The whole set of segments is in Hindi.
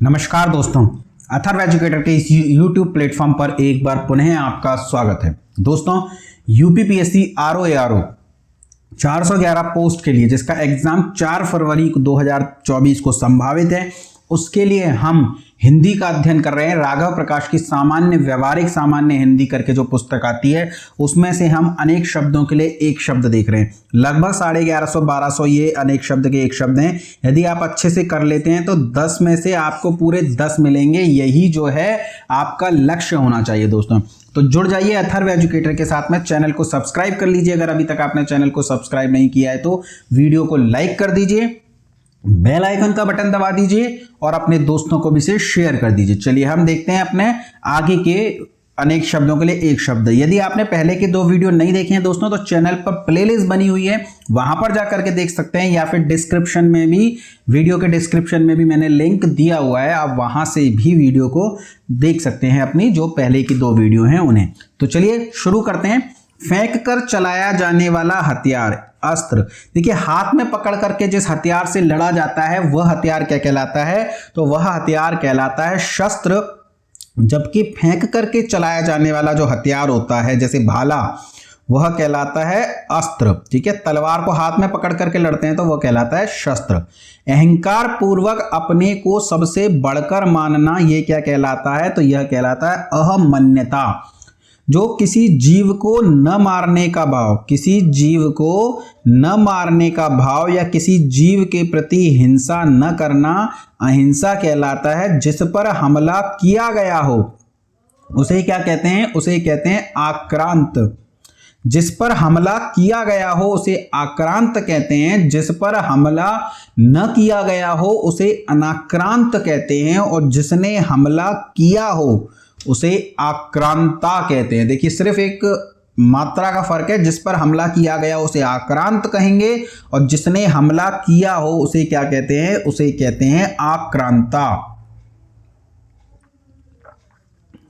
नमस्कार दोस्तों, अथर्व एजुकेटर के इस YouTube प्लेटफॉर्म पर एक बार पुनः आपका स्वागत है। दोस्तों, यूपीपीएससी आरओ 411 पोस्ट के लिए जिसका एग्जाम 4 फरवरी 2024 को संभावित है, उसके लिए हम हिंदी का अध्ययन कर रहे हैं। राघव प्रकाश की सामान्य व्यवहारिक सामान्य हिंदी करके जो पुस्तक आती है, उसमें से हम अनेक शब्दों के लिए एक शब्द देख रहे हैं। लगभग 1150-1200 ये अनेक शब्द के एक शब्द हैं। यदि आप अच्छे से कर लेते हैं तो 10 में से आपको पूरे 10 मिलेंगे। यही जो है आपका लक्ष्य होना चाहिए दोस्तों। तो जुड़ जाइए अथर्व एजुकेटर के साथ में। चैनल को सब्सक्राइब कर लीजिए अगर अभी तक आपने चैनल को सब्सक्राइब नहीं किया है तो। वीडियो को लाइक कर दीजिए, बेल आइकन का बटन दबा दीजिए और अपने दोस्तों को भी इसे शेयर कर दीजिए। चलिए हम देखते हैं अपने आगे के अनेक शब्दों के लिए एक शब्द। यदि आपने पहले के 2 वीडियो नहीं देखे हैं दोस्तों, तो चैनल पर प्लेलिस्ट बनी हुई है, वहां पर जाकर के देख सकते हैं, या फिर डिस्क्रिप्शन में भी, वीडियो के डिस्क्रिप्शन में भी मैंने लिंक दिया हुआ है, आप वहां से भी वीडियो को देख सकते हैं, अपनी जो पहले की 2 वीडियो हैं उन्हें। तो चलिए शुरू करते हैं। फेंक कर चलाया जाने वाला हथियार, अस्त्र। देखिए, हाथ में पकड़ करके जिस हथियार से लड़ा जाता है वह हथियार क्या कहलाता है? तो वह हथियार कहलाता है शस्त्र। जबकि फेंक करके चलाया जाने वाला जो हथियार होता है, जैसे भाला, वह कहलाता है अस्त्र। ठीक है, तलवार को हाथ में पकड़ करके लड़ते हैं तो वह कहलाता है शस्त्र। अहंकार पूर्वक अपने को सबसे बढ़कर मानना, यह क्या कहलाता है? तो यह कहलाता है अहमन्यता। जो किसी जीव को न मारने का भाव, किसी जीव को न मारने का भाव या किसी जीव के प्रति हिंसा न करना अहिंसा कहलाता है। जिस पर हमला किया गया हो उसे क्या कहते हैं? उसे कहते हैं आक्रांत। जिस पर हमला किया गया हो उसे आक्रांत कहते हैं। जिस पर हमला न किया गया हो उसे अनाक्रांत कहते हैं। और जिसने हमला किया हो उसे आक्रांता कहते हैं। देखिए, सिर्फ एक मात्रा का फर्क है। जिस पर हमला किया गया उसे आक्रांत कहेंगे और जिसने हमला किया हो उसे क्या कहते हैं? उसे कहते हैं आक्रांता।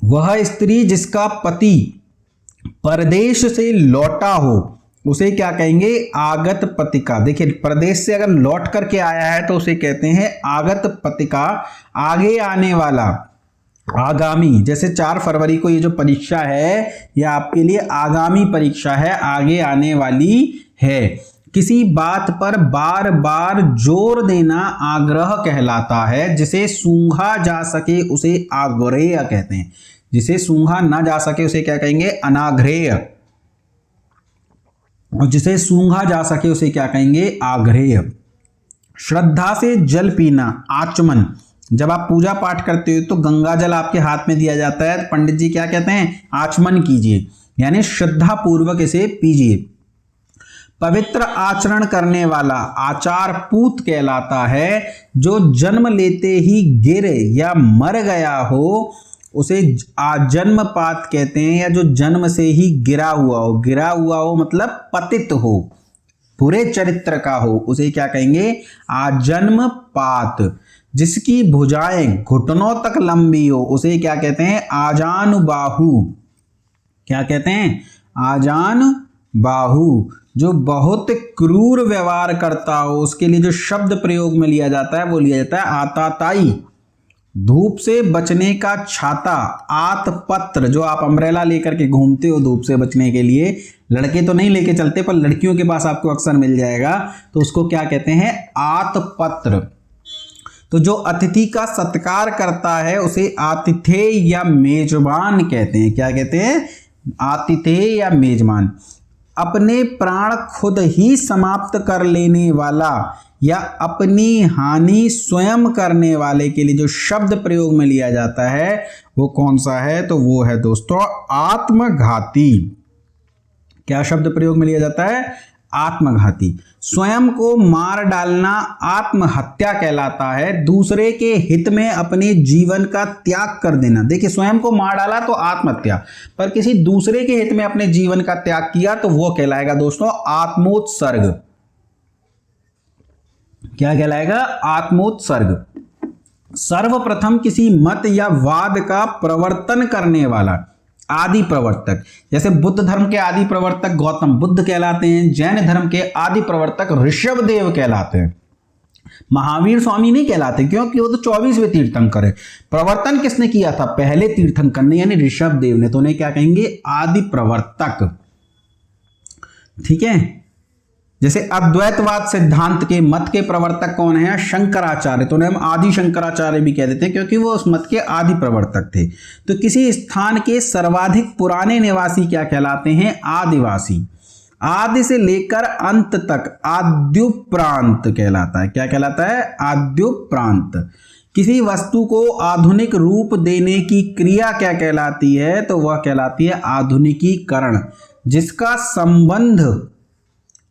वह स्त्री जिसका पति परदेश से लौटा हो उसे क्या कहेंगे? आगत पतिका। देखिए, प्रदेश से अगर लौट करके आया है तो उसे कहते हैं आगत पतिका। आगे आने वाला, आगामी। जैसे 4 फरवरी को ये जो परीक्षा है ये आपके लिए आगामी परीक्षा है, आगे आने वाली है। किसी बात पर बार बार जोर देना आग्रह कहलाता है। जिसे सूंघा जा सके उसे आग्रेय कहते हैं। जिसे सूंघा ना जा सके उसे क्या कहेंगे? अनाग्रेय। और जिसे सूंघा जा सके उसे क्या कहेंगे? आग्रेय। श्रद्धा से जल पीना, आचमन। जब आप पूजा पाठ करते हो तो गंगा जल आपके हाथ में दिया जाता है, तो पंडित जी क्या कहते हैं? आचमन कीजिए, यानी श्रद्धा पूर्वक इसे पीजिए। पवित्र आचरण करने वाला आचार पूत कहलाता है। जो जन्म लेते ही गिर या मर गया हो उसे आजन्मपात कहते हैं। या जो जन्म से ही गिरा हुआ हो मतलब पतित हो, बुरे चरित्र का हो, उसे क्या कहेंगे? आजन्मपात। जिसकी भुजाएं घुटनों तक लंबी हो उसे क्या कहते हैं? आजानुबाहु। क्या कहते हैं? आजानुबाहु। जो बहुत क्रूर व्यवहार करता हो उसके लिए जो शब्द प्रयोग में लिया जाता है वो लिया जाता है आताताई। धूप से बचने का छाता, आतपत्र। जो आप अम्ब्रेला लेकर के घूमते हो धूप से बचने के लिए, लड़के तो नहीं लेके चलते पर लड़कियों के पास आपको अक्सर मिल जाएगा, तो उसको क्या कहते हैं? आतपत्र। तो जो अतिथि का सत्कार करता है उसे आतिथेय या मेजबान कहते हैं। क्या कहते हैं? आतिथेय या मेजबान। अपने प्राण खुद ही समाप्त कर लेने वाला या अपनी हानि स्वयं करने वाले के लिए जो शब्द प्रयोग में लिया जाता है वो कौन सा है? तो वो है दोस्तों आत्मघाती। क्या शब्द प्रयोग में लिया जाता है? आत्मघाती। स्वयं को मार डालना आत्महत्या कहलाता है। दूसरे के हित में अपने जीवन का त्याग कर देना। देखिए, स्वयं को मार डाला तो आत्महत्या, पर किसी दूसरे के हित में अपने जीवन का त्याग किया तो वो कहलाएगा दोस्तों आत्मोत्सर्ग। क्या कहलाएगा? आत्मोत्सर्ग। सर्वप्रथम किसी मत या वाद का प्रवर्तन करने वाला, आदि प्रवर्तक। जैसे बुद्ध धर्म के आदि प्रवर्तक गौतम बुद्ध कहलाते हैं। जैन धर्म के आदि प्रवर्तक ऋषभदेव कहलाते हैं। महावीर स्वामी नहीं कहलाते, क्योंकि वो तो 24वें तीर्थंकर है। प्रवर्तन किसने किया था? पहले तीर्थंकर ने, यानी ऋषभ देव ने, तो उन्हें क्या कहेंगे? आदि प्रवर्तक। ठीक है। जैसे अद्वैतवाद सिद्धांत के मत के प्रवर्तक कौन है? शंकराचार्य, तो उन्हें हम आदि शंकराचार्य भी कह देते हैं, क्योंकि वो उस मत के आदि प्रवर्तक थे। तो किसी स्थान के सर्वाधिक पुराने निवासी क्या कहलाते हैं? आदिवासी। आदि से लेकर अंत तक आद्युप्रांत कहलाता है। क्या कहलाता है? आद्युप्रांत। किसी वस्तु को आधुनिक रूप देने की क्रिया क्या कहलाती है? तो वह कहलाती है आधुनिकीकरण। जिसका संबंध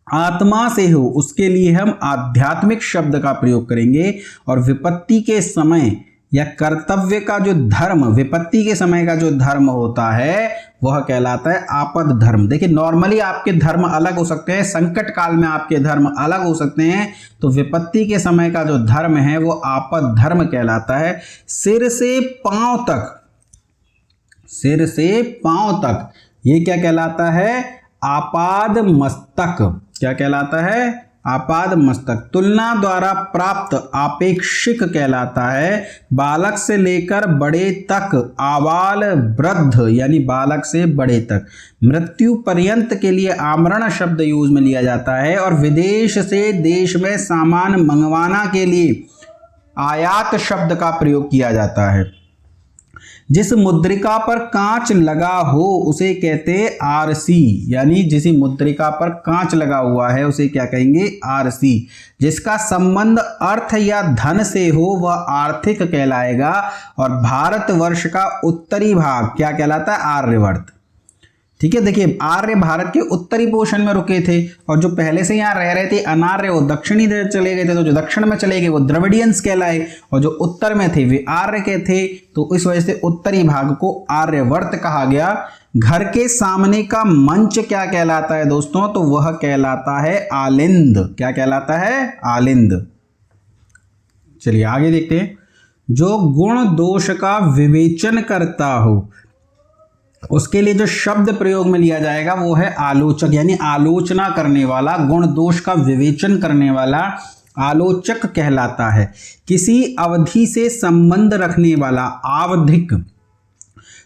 आत्मा से हो उसके लिए हम आध्यात्मिक शब्द का प्रयोग करेंगे। और विपत्ति के समय या कर्तव्य का जो धर्म, विपत्ति के समय का जो धर्म होता है वह कहलाता है आपद धर्म। देखिए नॉर्मली आपके धर्म अलग हो सकते हैं, संकट काल में आपके धर्म अलग हो सकते हैं, तो विपत्ति के समय का जो धर्म है वो आपद धर्म कहलाता है। सिर से पांव तक, सिर से पांव तक ये क्या कहलाता है? आपाद मस्तक। क्या कहलाता है? आपाद मस्तक। तुलना द्वारा प्राप्त आपेक्षिक कहलाता है। बालक से लेकर बड़े तक आबाल वृद्ध, यानी बालक से बड़े तक। मृत्यु पर्यंत के लिए आमरण शब्द यूज में लिया जाता है। और विदेश से देश में सामान मंगवाना के लिए आयात शब्द का प्रयोग किया जाता है। जिस मुद्रिका पर कांच लगा हो उसे कहते हैं आरसी, यानी जिस मुद्रिका पर कांच लगा हुआ है उसे क्या कहेंगे? आरसी। जिसका संबंध अर्थ या धन से हो वह आर्थिक कहलाएगा। और भारतवर्ष का उत्तरी भाग क्या कहलाता है? आर्यवर्त। ठीक है। देखिए आर्य भारत के उत्तरी पोर्शन में रुके थे, और जो पहले से यहाँ रह रहे थे अनार्य वो दक्षिणी चले गए थे, तो जो दक्षिण में चले गए वो द्रविडियंस कहलाए, और जो उत्तर में थे वे आर्य के थे। तो इस वजह से उत्तरी भाग को आर्यवर्त कहा गया। घर के सामने का मंच क्या कहलाता है दोस्तों? तो वह कहलाता है आलिंद। क्या कहलाता है? आलिंद। चलिए आगे देखते हैं। जो गुण दोष का विवेचन करता हो उसके लिए जो शब्द प्रयोग में लिया जाएगा वो है आलोचक, यानी आलोचना करने वाला, गुण दोष का विवेचन करने वाला आलोचक कहलाता है। किसी अवधि से संबंध रखने वाला आवधिक।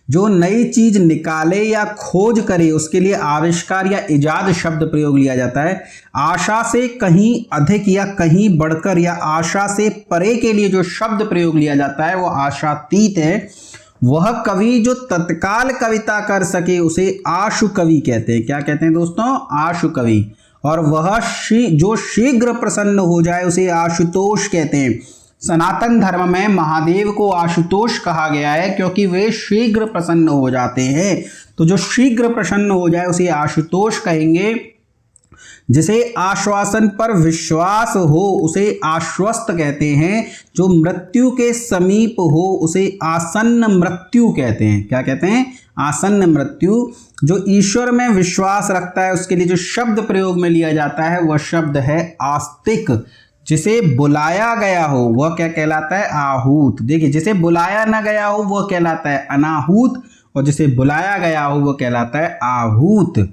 जो नई चीज निकाले या खोज करे उसके लिए आविष्कार या इजाद शब्द प्रयोग लिया जाता है। आशा से कहीं अधिक या कहीं बढ़कर या आशा से परे के लिए जो शब्द प्रयोग लिया जाता है वो आशातीत है। वह कवि जो तत्काल कविता कर सके उसे आशु कवि कहते हैं। क्या कहते हैं दोस्तों? आशु कवि। और वह जो शीघ्र प्रसन्न हो जाए उसे आशुतोष कहते हैं। सनातन धर्म में महादेव को आशुतोष कहा गया है क्योंकि वे शीघ्र प्रसन्न हो जाते हैं। तो जो शीघ्र प्रसन्न हो जाए उसे आशुतोष कहेंगे। जिसे आश्वासन पर विश्वास हो उसे आश्वस्त कहते हैं। जो मृत्यु के समीप हो उसे आसन्न मृत्यु कहते हैं। क्या कहते हैं? आसन्न मृत्यु। जो ईश्वर में विश्वास रखता है उसके लिए जो शब्द प्रयोग में लिया जाता है वह शब्द है आस्तिक। जिसे बुलाया गया हो वह क्या कहलाता है? आहूत। देखिए जिसे बुलाया ना गया हो वह कहलाता है अनाहूत, और जिसे बुलाया गया हो वह कहलाता है आहूत।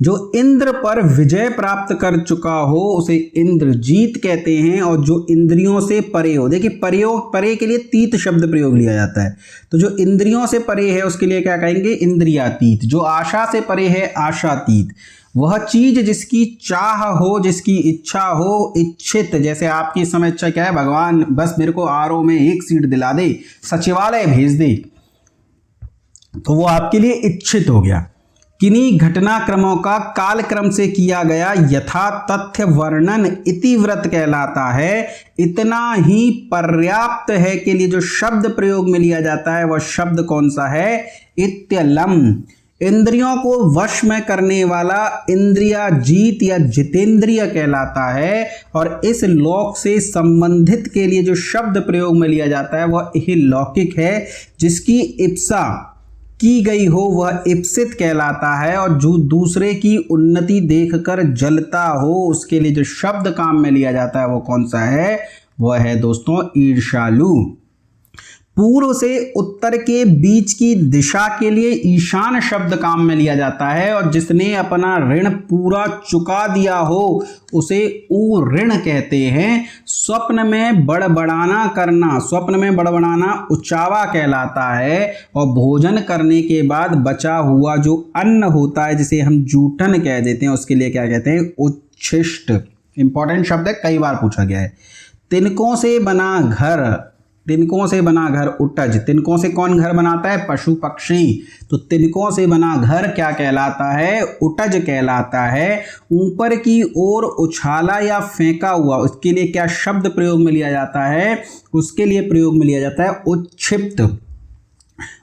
जो इंद्र पर विजय प्राप्त कर चुका हो उसे इंद्रजीत कहते हैं। और जो इंद्रियों से परे हो, देखिए परे के लिए तीत शब्द प्रयोग लिया जाता है, तो जो इंद्रियों से परे है उसके लिए क्या कहेंगे? इंद्रियातीत। जो आशा से परे है आशातीत। वह चीज जिसकी चाह हो, जिसकी इच्छा हो, इच्छित। जैसे आपकी इस समय इच्छा क्या है? भगवान बस मेरे को आरओ में 1 सीट दिला दे, सचिवालय भेज दे, तो वो आपके लिए इच्छित हो गया। किन्हीं घटनाक्रमों का कालक्रम से किया गया यथा तथ्य वर्णन इतिव्रत कहलाता है। इतना ही पर्याप्त है के लिए जो शब्द प्रयोग में लिया जाता है वह शब्द कौन सा है? इत्यलम। इंद्रियों को वश में करने वाला इंद्रियाजीत या जितेंद्रिय कहलाता है। और इस लोक से संबंधित के लिए जो शब्द प्रयोग में लिया जाता है वह लौकिक है। जिसकी इप्सा की गई हो वह इप्सित कहलाता है। और जो दूसरे की उन्नति देखकर जलता हो उसके लिए जो शब्द काम में लिया जाता है वो कौन सा है? वह है दोस्तों ईर्ष्यालु। पूर्व से उत्तर के बीच की दिशा के लिए ईशान शब्द काम में लिया जाता है, और जिसने अपना ऋण पूरा चुका दिया हो उसे ऋण कहते हैं। स्वप्न में बड़बड़ाना करना, स्वप्न में बड़बड़ाना उचावा कहलाता है, और भोजन करने के बाद बचा हुआ जो अन्न होता है जिसे हम जूठन कह देते हैं उसके लिए क्या कहते हैं, उच्छिष्ट। इंपॉर्टेंट शब्द है, कई बार पूछा गया है। तिनकों से बना घर, तिनकों से बना घर उटज। तिनकों से कौन घर बनाता है, पशु पक्षी। तो तिनकों से बना घर क्या कहलाता है, उटज कहलाता है। ऊपर की ओर उछाला या फेंका हुआ, उसके लिए क्या शब्द प्रयोग में लिया जाता है, उसके लिए प्रयोग में लिया जाता है उच्छिप्त।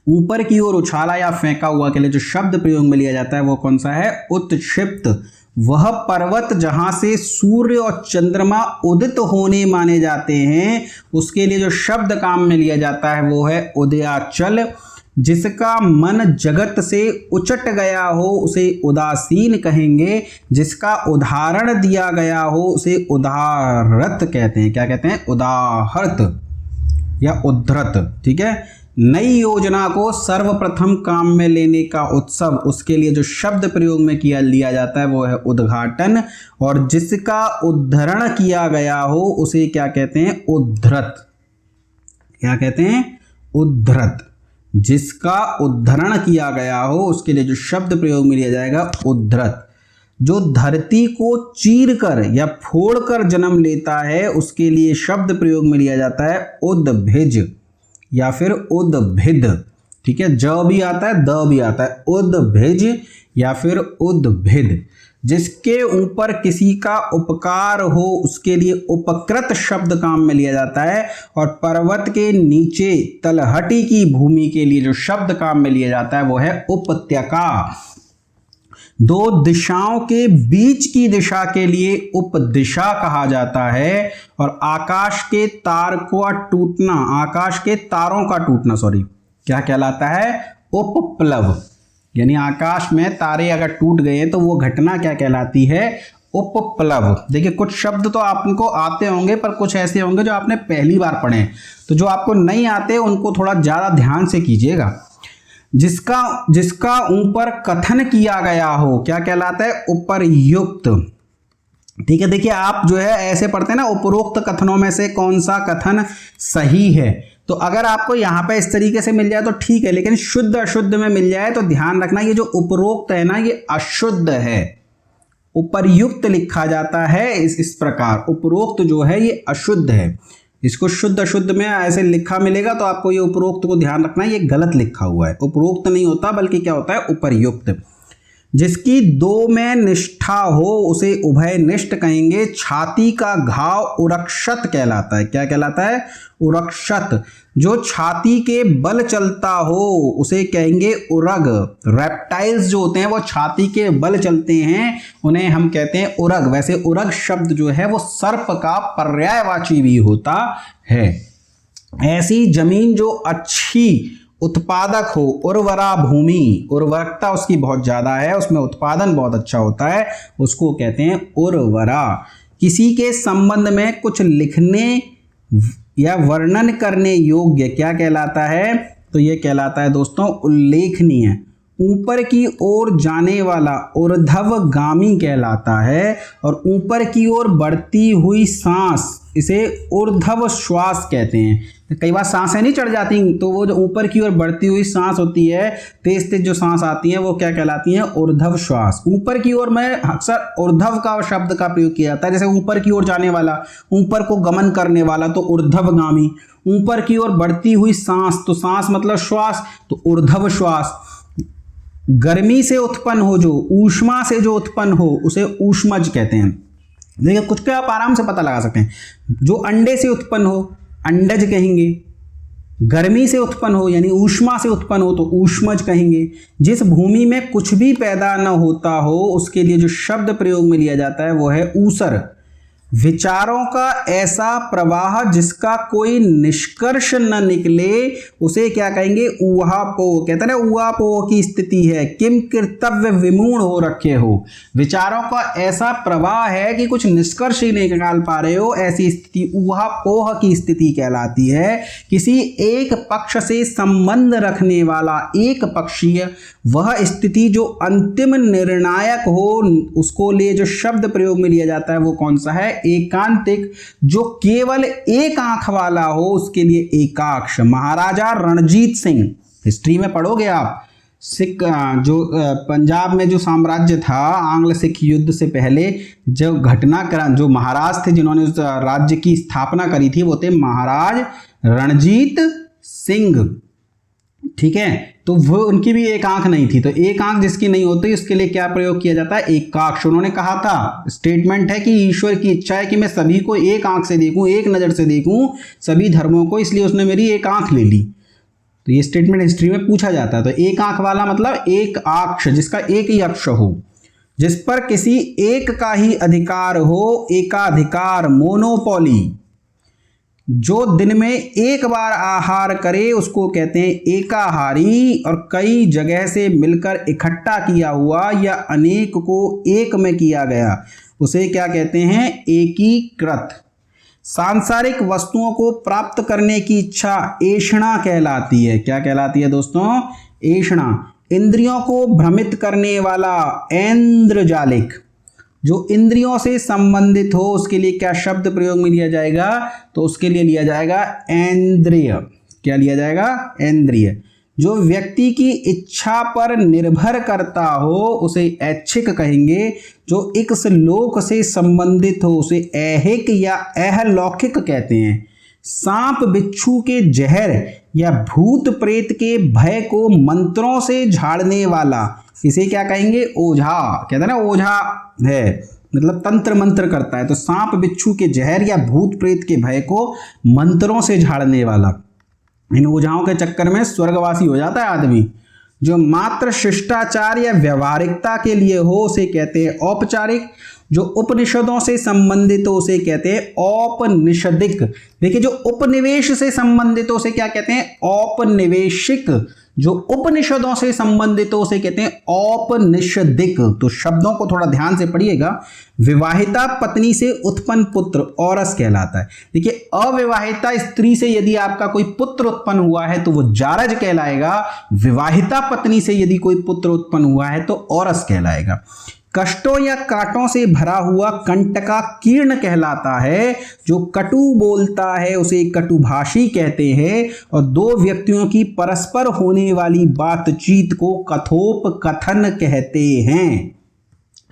ऊपर की ओर उछाला या फेंका हुआ के लिए जो शब्द प्रयोग में लिया जाता है वो कौन सा है, उत्क्षिप्त। वह पर्वत जहां से सूर्य और चंद्रमा उदित होने माने जाते हैं उसके लिए जो शब्द काम में लिया जाता है वो है उदयाचल। जिसका मन जगत से उचट गया हो उसे उदासीन कहेंगे। जिसका उदाहरण दिया गया हो उसे उदाहरत कहते हैं। क्या कहते हैं, उदाहरत या उद्धृत। ठीक है। नई योजना को सर्वप्रथम काम में लेने का उत्सव, उसके लिए जो शब्द प्रयोग में लिया जाता है वो है उद्घाटन। और जिसका उद्धरण किया गया हो उसे क्या कहते हैं, उद्धृत। क्या कहते हैं, उद्धृत। जिसका उद्धरण किया गया हो उसके लिए जो शब्द प्रयोग में लिया जाएगा उद्धृत। जो धरती को चीरकर या फोड़कर जन्म लेता है उसके लिए शब्द प्रयोग में लिया जाता है उद्भिज या फिर उद्भिद। ठीक है, ज भी आता है, द भी आता है, उद्भिज या फिर उद्भिद। जिसके ऊपर किसी का उपकार हो उसके लिए उपकृत शब्द काम में लिया जाता है। और पर्वत के नीचे तलहटी की भूमि के लिए जो शब्द काम में लिया जाता है वो है उपत्यका। दो दिशाओं के बीच की दिशा के लिए उपदिशा कहा जाता है। और आकाश के तार को टूटना, आकाश के तारों का टूटना क्या कहलाता है, उपप्लव। यानी आकाश में तारे अगर टूट गए तो वो घटना क्या कहलाती है, उपप्लव। देखिए कुछ शब्द तो आपको आते होंगे पर कुछ ऐसे होंगे जो आपने पहली बार पढ़े, तो जो आपको नहीं आते उनको थोड़ा ज़्यादा ध्यान से कीजिएगा। जिसका ऊपर कथन किया गया हो क्या कहलाता है, उपरयुक्त। ठीक है, देखिए आप जो है ऐसे पढ़ते हैं ना, उपरोक्त कथनों में से कौन सा कथन सही है। तो अगर आपको यहाँ पे इस तरीके से मिल जाए तो ठीक है, लेकिन शुद्ध अशुद्ध में मिल जाए तो ध्यान रखना ये जो उपरोक्त है ना ये अशुद्ध है। उपरयुक्त लिखा जाता है इस प्रकार, उपरोक्त जो है ये अशुद्ध है। इसको शुद्ध अशुद्ध में ऐसे लिखा मिलेगा तो आपको ये उपरोक्त को ध्यान रखना है, ये गलत लिखा हुआ है। उपरोक्त नहीं होता बल्कि क्या होता है, उपरयुक्त। जिसकी दो में निष्ठा हो उसे उभयनिष्ठ कहेंगे। छाती का घाव उरक्षत कहलाता है। क्या कहलाता है, उरक्षत। जो छाती के बल चलता हो उसे कहेंगे उरग। रेप्टाइल्स जो होते हैं वो छाती के बल चलते हैं, उन्हें हम कहते हैं उरग। वैसे उरग शब्द जो है वो सर्प का पर्यायवाची भी होता है। ऐसी जमीन जो अच्छी उत्पादक हो, उर्वरा भूमि, उर्वरकता उसकी बहुत ज़्यादा है, उसमें उत्पादन बहुत अच्छा होता है, उसको कहते हैं उर्वरा। किसी के संबंध में कुछ लिखने या वर्णन करने योग्य क्या कहलाता है, तो ये कहलाता है दोस्तों उल्लेखनीय। ऊपर की ओर जाने वाला ऊर्ध्वगामी कहलाता है। और ऊपर की ओर बढ़ती हुई सांस इसे ऊर्ध्व श्वास कहते हैं। कई बार सांसें नहीं चढ़ जाती तो वो जो ऊपर की ओर बढ़ती हुई सांस होती है, तेज तेज जो सांस आती है वो क्या कहलाती है, ऊर्ध्व श्वास। ऊपर की ओर में अक्सर ऊर्ध्व का शब्द का प्रयोग किया जाता है, जैसे ऊपर की ओर जाने वाला, ऊपर को गमन करने वाला तो ऊर्ध्वगामी। ऊपर की ओर बढ़ती हुई सांस, तो सांस मतलब श्वास, तो ऊर्ध्व श्वास। गर्मी से उत्पन्न हो, जो ऊष्मा से जो उत्पन्न हो उसे ऊष्मज कहते हैं। देखिए कुछ का आप आराम से पता लगा सकते हैं। जो अंडे से उत्पन्न हो अंडज कहेंगे, गर्मी से उत्पन्न हो यानी ऊष्मा से उत्पन्न हो तो ऊष्मज कहेंगे। जिस भूमि में कुछ भी पैदा न होता हो उसके लिए जो शब्द प्रयोग में लिया जाता है वो है ऊसर। विचारों का ऐसा प्रवाह जिसका कोई निष्कर्ष न निकले उसे क्या कहेंगे, ऊहापोह। कहते हैं ना ऊहापोह की स्थिति है, किम कर्तव्य विमूढ़ हो रखे हो। विचारों का ऐसा प्रवाह है कि कुछ निष्कर्ष ही नहीं निकाल पा रहे हो, ऐसी स्थिति ऊहापोह की स्थिति कहलाती है। किसी एक पक्ष से संबंध रखने वाला एक पक्षीय वह स्थिति जो अंतिम निर्णायक हो, उसको लिए जो शब्द प्रयोग में लिया जाता है वो कौन सा है, एकांतिक। जो केवल एक आंख वाला हो उसके लिए एकाक्ष। महाराजा रणजीत सिंह, हिस्ट्री में पढ़ोगे आप, सिख जो पंजाब में जो साम्राज्य था आंग्ल सिख युद्ध से पहले, जो घटनाक्रम, जो महाराज थे जिन्होंने उस राज्य की स्थापना करी थी वो थे महाराज रणजीत सिंह। ठीक है, तो वो उनकी भी एक आंख नहीं थी, तो एक आंख जिसकी नहीं होती उसके लिए क्या प्रयोग किया जाता है, एकाक्ष। उन्होंने कहा था, स्टेटमेंट है कि ईश्वर की इच्छा है कि मैं सभी को एक आंख से देखूं, एक नजर से देखूं, सभी धर्मों को, इसलिए उसने मेरी एक आंख ले ली। तो ये स्टेटमेंट हिस्ट्री में पूछा जाता है। तो एक आंख वाला मतलब एक अक्ष, जिसका एक ही अक्ष हो, जिस पर किसी एक का ही अधिकार हो, एकाधिकार, मोनोपोली। जो दिन में एक बार आहार करे उसको कहते हैं एकाहारी, और कई जगह से मिलकर इकट्ठा किया हुआ या अनेक को एक में किया गया उसे क्या कहते हैं, एकीकृत। सांसारिक वस्तुओं को प्राप्त करने की इच्छा ऐषणा कहलाती है। क्या कहलाती है दोस्तों, ऐषणा। इंद्रियों को भ्रमित करने वाला ऐन्द्रजालिक। जो इंद्रियों से संबंधित हो उसके लिए क्या शब्द प्रयोग में लिया जाएगा, तो उसके लिए लिया जाएगा ऐन्द्रिय। क्या लिया जाएगा, ऐन्द्रिय। जो व्यक्ति की इच्छा पर निर्भर करता हो उसे ऐच्छिक कहेंगे। जो इस लोक से संबंधित हो उसे ऐहिक या अहलौकिक कहते हैं। सांप बिच्छू के जहर या भूत प्रेत के भय को मंत्रों से झाड़ने वाला इसे क्या कहेंगे, ओझा। कहते हैं ना ओझा है, मतलब तंत्र मंत्र करता है। तो सांप बिच्छू के जहर या भूत प्रेत के भय को मंत्रों से झाड़ने वाला। इन ओझाओं के चक्कर में स्वर्गवासी हो जाता है आदमी। जो मात्र शिष्टाचार या व्यवहारिकता के लिए हो उसे कहते हैं औपचारिक। जो उपनिषदों से संबंधित हो उसे कहते हैं औपनिषदिक। देखिए, जो उपनिवेश से संबंधित हो उसे क्या कहते हैं, औपनिवेशिक। जो उपनिषदों से संबंधित हो उसे कहते हैं औपनिषदिक। तो शब्दों को थोड़ा ध्यान से पढ़िएगा। विवाहिता पत्नी से उत्पन्न पुत्र औरस कहलाता है। देखिए, अविवाहिता स्त्री से यदि आपका कोई पुत्र उत्पन्न हुआ है तो वो जारज कहलाएगा। विवाहिता पत्नी से यदि कोई पुत्र उत्पन्न हुआ है तो औरस कहलाएगा। कष्टों या कांटों से भरा हुआ कंटका कीर्ण कहलाता है। जो कटु बोलता है उसे कटुभाषी कहते हैं। और दो व्यक्तियों की परस्पर होने वाली बातचीत को कथोपकथन कहते हैं।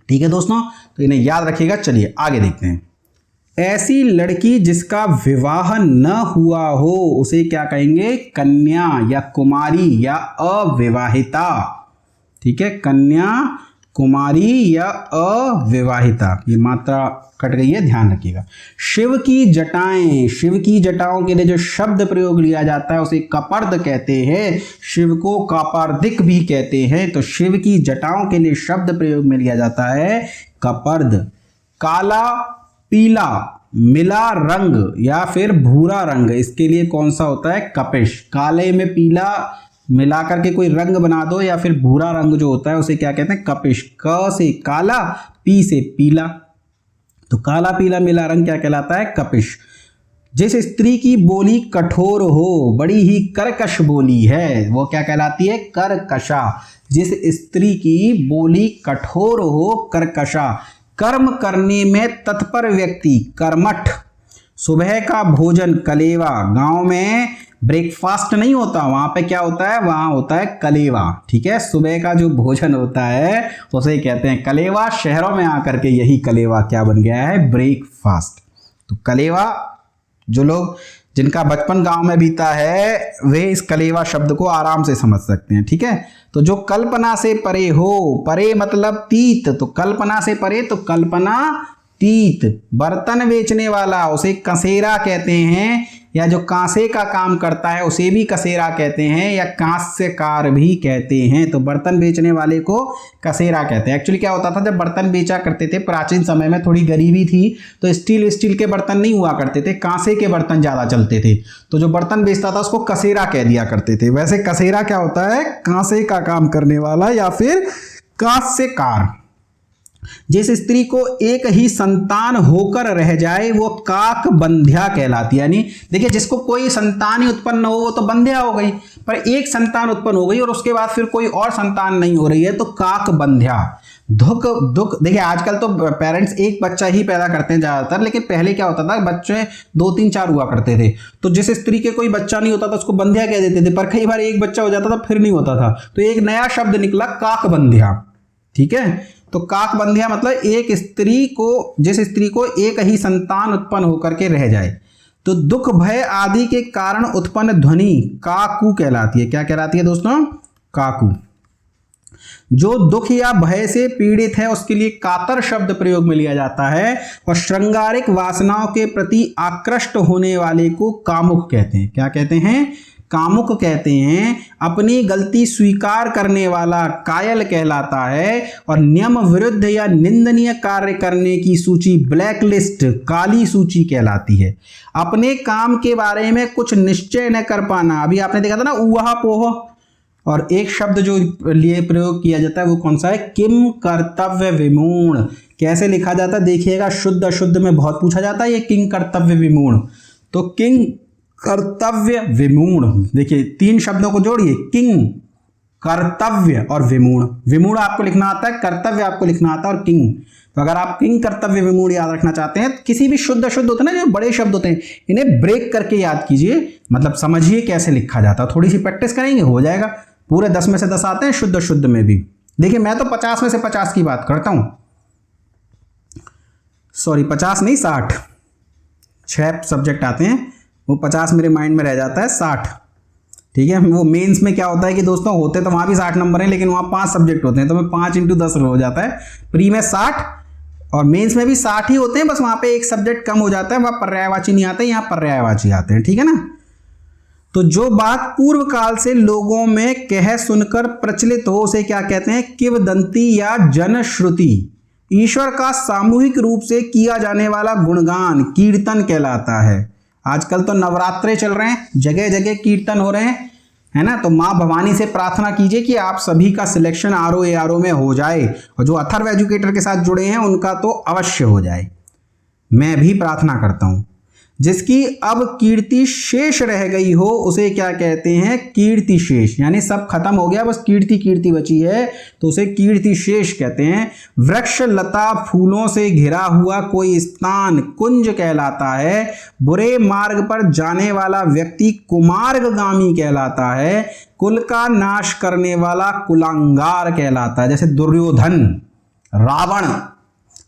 ठीक है दोस्तों, तो इन्हें याद रखिएगा। चलिए आगे देखते हैं। ऐसी लड़की जिसका विवाह न हुआ हो उसे क्या कहेंगे, कन्या या कुमारी या अविवाहिता। ठीक है, कन्या, कुमारी या अविवाहिता। ये मात्रा कट गई है, ध्यान रखिएगा। शिव की जटाएं, शिव की जटाओं के लिए जो शब्द प्रयोग लिया जाता है उसे कपर्द कहते हैं। शिव को कपर्दिक भी कहते हैं। तो शिव की जटाओं के लिए शब्द प्रयोग में लिया जाता है कपर्द। काला, पीला, मिला रंग या फिर भूरा रंग, इसके लिए कौन सा होता है, कपिश। काले में पीला मिलाकर के कोई रंग बना दो या फिर भूरा रंग जो होता है उसे क्या कहते हैं, कपिश। क से काला, पी से पीला। तो काला पीला मिला रंग क्या कहलाता है, कपिश। जिस स्त्री की बोली कठोर हो, बड़ी ही कर्कश बोली है, वो क्या कहलाती है, कर्कशा। जिस स्त्री की बोली कठोर हो, कर्कशा। कर्म करने में तत्पर व्यक्ति, कर्मठ। सुबह का भोजन कलेवा। गांव में ब्रेकफास्ट नहीं होता, वहां पे क्या होता है, वहां होता है कलेवा। ठीक है, सुबह का जो भोजन होता है उसे कहते हैं कलेवा। शहरों में आकर के यही कलेवा क्या बन गया है, ब्रेकफास्ट। तो कलेवा, जो लोग जिनका बचपन गांव में बीता है वे इस कलेवा शब्द को आराम से समझ सकते हैं। ठीक है, तो जो कल्पना से परे हो, परे मतलब तीत, तो कल्पना से परे तो कल्पना तीत। बर्तन बेचने वाला उसे कसेरा कहते हैं। या जो कांसे का काम करता है उसे भी कसेरा कहते हैं या कांस्यकार भी कहते हैं। तो बर्तन बेचने वाले को कसेरा कहते हैं। एक्चुअली क्या होता था, जब बर्तन बेचा करते थे प्राचीन समय में, थोड़ी गरीबी थी तो स्टील के बर्तन नहीं हुआ करते थे, कांसे के बर्तन ज़्यादा चलते थे, तो जो बर्तन बेचता था उसको कसेरा कह दिया करते थे। वैसे कसेरा क्या होता है, कांसे का काम करने वाला या फिर कांस्यकार। जिस स्त्री को एक ही संतान होकर रह जाए वो काक बंध्या कहलाती है। यानी देखिए, जिसको कोई संतान ही उत्पन्न हो वो तो बंध्या हो गई, पर एक संतान उत्पन्न हो गई और उसके बाद फिर कोई और संतान नहीं हो रही है तो काक बंध्या। दुख देखिए, आजकल तो पेरेंट्स एक बच्चा ही पैदा करते हैं ज्यादातर, लेकिन पहले क्या होता था, बच्चे 2 3 4 हुआ करते थे। तो जिस स्त्री के कोई बच्चा नहीं होता था उसको बंध्या कह देते थे, पर कई बार एक बच्चा हो जाता था फिर नहीं होता था, तो एक नया शब्द निकला काक बंध्या। ठीक है, तो काक बंध्या मतलब जिस स्त्री को एक ही संतान उत्पन्न होकर के रह जाए। तो दुख भय आदि के कारण उत्पन्न ध्वनि काकू कहलाती है। क्या कहलाती है दोस्तों? काकू। जो दुख या भय से पीड़ित है उसके लिए कातर शब्द प्रयोग में लिया जाता है, और श्रृंगारिक वासनाओं के प्रति आकृष्ट होने वाले को कामुक कहते हैं। क्या कहते हैं? कामुक कहते हैं। अपनी गलती स्वीकार करने वाला कायल कहलाता है, और नियम विरुद्ध या निंदनीय कार्य करने की सूची ब्लैक लिस्ट काली सूची कहलाती है। अपने काम के बारे में कुछ निश्चय न कर पाना, अभी आपने देखा था ना ऊहा पोह, और एक शब्द जो लिए प्रयोग किया जाता है वो कौन सा है? किम कर्तव्य विमूढ़। कैसे लिखा जाता है देखिएगा, शुद्ध अशुद्ध में बहुत पूछा जाता है ये किंग कर्तव्य विमूढ़। तो किंग कर्तव्य विमूढ़, देखिए 3 शब्दों को जोड़िए, किंग कर्तव्य और विमूढ़। विमूढ़ आपको लिखना आता है, कर्तव्य आपको लिखना आता है, और किंग। तो अगर आप किंग कर्तव्य विमूढ़ याद रखना चाहते हैं, किसी भी शुद्ध अशुद्ध होते हैं ना, जो बड़े शब्द होते हैं इन्हें ब्रेक करके याद कीजिए, मतलब समझिए कैसे लिखा जाता है। थोड़ी सी प्रैक्टिस करेंगे हो जाएगा। पूरे 10 में से 10 आते हैं शुद्ध अशुद्ध में भी। देखिए मैं तो 50 में से 50 की बात करता हूं, सॉरी 50 नहीं 60, 6 सब्जेक्ट आते हैं, वो 50 मेरे माइंड में रह जाता है 60। ठीक है, वो मेंस में क्या होता है कि दोस्तों होते तो वहां भी 60 नंबर हैं, लेकिन वहां 5 सब्जेक्ट होते हैं, तो मैं 5 × 10 हो जाता है। प्री में 60 और मेंस में भी 60 ही होते हैं, बस वहां पे एक सब्जेक्ट कम हो जाता है, वहां पर्यायवाची नहीं आते, यहाँ पर्यायवाची आते हैं। ठीक है ना। तो जो बात पूर्व काल से लोगों में कह सुनकर प्रचलित हो उसे क्या कहते हैं? किंवदंती या जनश्रुति। ईश्वर का सामूहिक रूप से किया जाने वाला गुणगान कीर्तन कहलाता है। आजकल तो नवरात्रे चल रहे हैं, जगह जगह कीर्तन हो रहे हैं, है ना। तो माँ भवानी से प्रार्थना कीजिए कि आप सभी का सिलेक्शन RO में हो जाए, और जो अथर्व एजुकेटर के साथ जुड़े हैं उनका तो अवश्य हो जाए, मैं भी प्रार्थना करता हूं। जिसकी अब कीर्ति शेष रह गई हो उसे क्या कहते हैं? कीर्ति शेष। यानी सब खत्म हो गया, बस कीर्ति बची है, तो उसे कीर्ति शेष कहते हैं। वृक्ष लता फूलों से घिरा हुआ कोई स्थान कुंज कहलाता है। बुरे मार्ग पर जाने वाला व्यक्ति कुमार्गगामी कहलाता है। कुल का नाश करने वाला कुलांगार कहलाता है। जैसे दुर्योधन, रावण,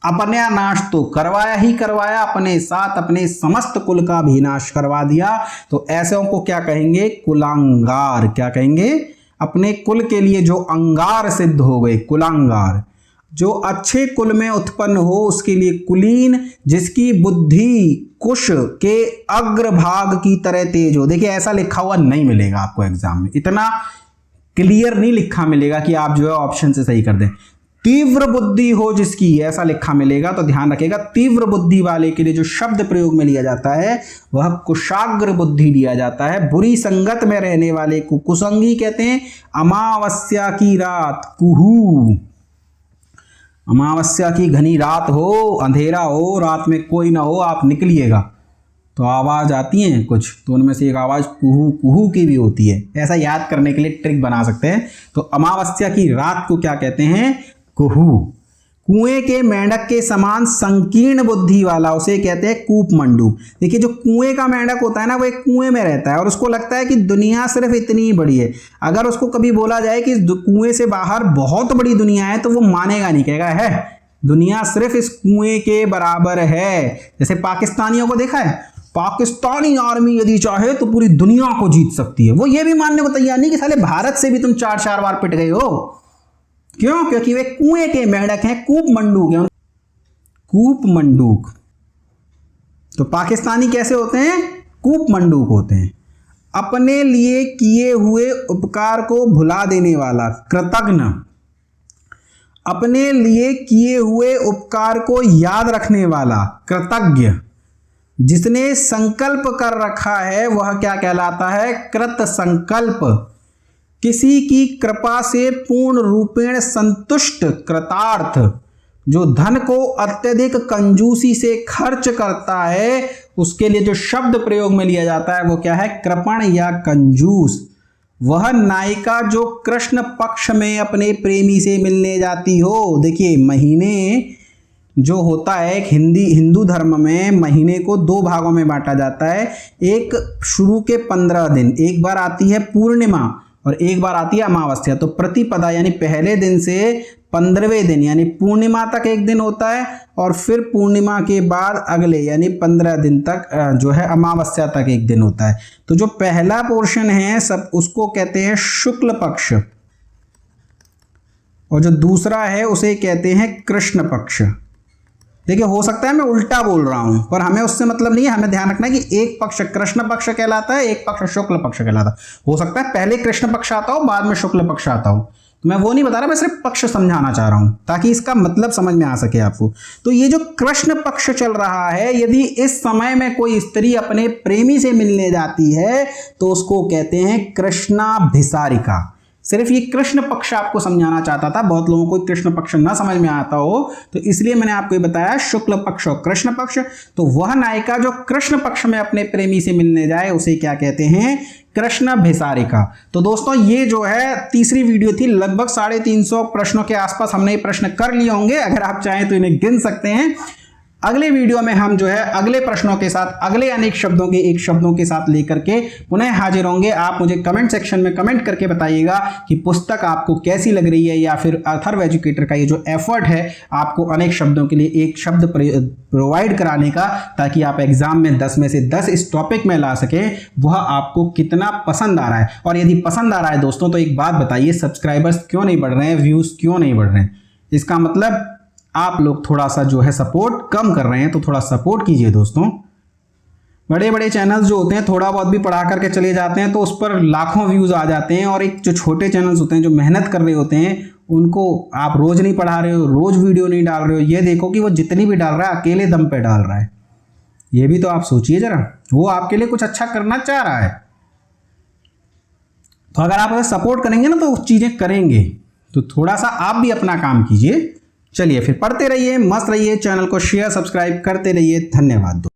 अपने नाश तो करवाया ही करवाया, अपने साथ अपने समस्त कुल का भी नाश करवा दिया, तो ऐसों को क्या कहेंगे? कुलांगार। क्या कहेंगे? अपने कुल के लिए जो अंगार सिद्ध हो गए, कुलांगार। जो अच्छे कुल में उत्पन्न हो उसके लिए कुलीन। जिसकी बुद्धि कुश के अग्रभाग की तरह तेज हो। देखिए ऐसा लिखा हुआ नहीं मिलेगा आपको एग्जाम में, इतना क्लियर नहीं लिखा मिलेगा कि आप जो है ऑप्शन से सही कर दें। तीव्र बुद्धि हो जिसकी, ऐसा लिखा मिलेगा, तो ध्यान रखिएगा तीव्र बुद्धि वाले के लिए जो शब्द प्रयोग में लिया जाता है वह कुशाग्र बुद्धि लिया जाता है। बुरी संगत में रहने वाले को कुसंगी कहते हैं। अमावस्या की रात कुहू, अमावस्या की घनी रात हो, अंधेरा हो, रात में कोई ना हो, आप निकलिएगा तो आवाज आती है कुछ, तो उनमें से एक आवाज कुहू कुहू की भी होती है। ऐसा याद करने के लिए ट्रिक बना सकते हैं। तो अमावस्या की रात को क्या कहते हैं? कुहू। कुएं के मेंढक के समान संकीर्ण बुद्धि वाला उसे कहते हैं कूप मंडूक। देखिए जो कुएं का मेंढक होता है ना, वो एक कुएं में रहता है और उसको लगता है कि दुनिया सिर्फ इतनी ही बड़ी है। अगर उसको कभी बोला जाए कि कुएं से बाहर बहुत बड़ी दुनिया है तो वो मानेगा नहीं, कहेगा है दुनिया सिर्फ इस कुएं के बराबर है। जैसे पाकिस्तानियों को देखा है, पाकिस्तानी आर्मी यदि चाहे तो पूरी दुनिया को जीत सकती है। वो ये भी मानने को तैयार नहीं कि साले भारत से भी तुम 4-4 बार पिट गए हो। क्यों? क्योंकि वे कुएं के मेंढक हैं, कूप मंडूक हैं। कूप मंडूक। तो पाकिस्तानी कैसे होते हैं? कूप मंडूक होते हैं। अपने लिए किए हुए उपकार को भुला देने वाला कृतघ्न, अपने लिए किए हुए उपकार को याद रखने वाला कृतज्ञ, जिसने संकल्प कर रखा है वह क्या कहलाता है? कृत संकल्प। किसी की कृपा से पूर्ण रूपेण संतुष्ट कृतार्थ, जो धन को अत्यधिक कंजूसी से खर्च करता है उसके लिए जो शब्द प्रयोग में लिया जाता है वो क्या है? कृपण या कंजूस। वह नायिका जो कृष्ण पक्ष में अपने प्रेमी से मिलने जाती हो। देखिए, महीने जो होता है एक हिंदू धर्म में महीने को 2 भागों में बांटा जाता है। एक शुरू के 15 दिन, एक बार आती है पूर्णिमा और एक बार आती है अमावस्या। तो प्रतिपदा यानी पहले दिन से 15वें दिन यानी पूर्णिमा तक एक दिन होता है और फिर पूर्णिमा के बाद अगले यानी 15 दिन तक जो है अमावस्या तक एक दिन होता है। तो जो पहला पोर्शन है सब उसको कहते हैं शुक्ल पक्ष और जो दूसरा है उसे कहते हैं कृष्ण पक्ष। देखिए, हो सकता है मैं उल्टा बोल रहा हूं पर हमें उससे मतलब नहीं है। हमें ध्यान रखना है कि एक पक्ष कृष्ण पक्ष कहलाता है, एक पक्ष शुक्ल पक्ष कहलाता है। हो सकता है पहले कृष्ण पक्ष आता हो बाद में शुक्ल पक्ष आता हो, तो मैं वो नहीं बता रहा, मैं सिर्फ पक्ष समझाना चाह रहा हूं ताकि इसका मतलब समझ में आ सके आपको। तो ये जो कृष्ण पक्ष चल रहा है, यदि इस समय में कोई स्त्री अपने प्रेमी से मिलने जाती है तो उसको कहते हैं कृष्णाभिसारिका। सिर्फ ये कृष्ण पक्ष आपको समझाना चाहता था, बहुत लोगों को कृष्ण पक्ष ना समझ में आता हो तो इसलिए मैंने आपको ये बताया शुक्ल पक्ष और कृष्ण पक्ष। तो वह नायिका जो कृष्ण पक्ष में अपने प्रेमी से मिलने जाए उसे क्या कहते हैं? कृष्णाभिसारिका। तो दोस्तों, ये जो है तीसरी वीडियो थी। लगभग 350 प्रश्नों के आसपास हमने ये प्रश्न कर लिए होंगे। अगर आप चाहें तो इन्हें गिन सकते हैं। अगले वीडियो में हम जो है अगले प्रश्नों के साथ, अगले अनेक शब्दों के एक शब्दों के साथ लेकर के पुनः हाजिर होंगे। आप मुझे कमेंट सेक्शन में कमेंट करके बताइएगा कि पुस्तक आपको कैसी लग रही है या फिर अथर्व एजुकेटर का ये जो एफर्ट है आपको अनेक शब्दों के लिए एक शब्द प्रोवाइड कराने का, ताकि आप एग्जाम में 10 में से 10 इस टॉपिक में ला सके, वह आपको कितना पसंद आ रहा है। और यदि पसंद आ रहा है दोस्तों तो एक बात बताइए, सब्सक्राइबर्स क्यों नहीं बढ़ रहे हैं, व्यूज क्यों नहीं बढ़ रहे हैं? इसका मतलब आप लोग थोड़ा सा जो है सपोर्ट कम कर रहे हैं, तो थोड़ा सपोर्ट कीजिए दोस्तों। बड़े बड़े चैनल्स जो होते हैं थोड़ा बहुत भी पढ़ा करके चले जाते हैं तो उस पर लाखों व्यूज आ जाते हैं, और एक जो छोटे चैनल्स होते हैं जो मेहनत कर रहे होते हैं उनको आप रोज नहीं पढ़ा रहे हो, रोज वीडियो नहीं डाल रहे हो। ये देखो कि वो जितनी भी डाल रहा है अकेले दम पे डाल रहा है। ये भी तो आप सोचिए जरा, वो आपके लिए कुछ अच्छा करना चाह रहा है। तो अगर आप उसे सपोर्ट करेंगे ना तो चीजें करेंगे। तो थोड़ा सा आप भी अपना काम कीजिए। चलिए फिर पढ़ते रहिए, मस्त रहिए, चैनल को शेयर सब्सक्राइब करते रहिए। धन्यवाद।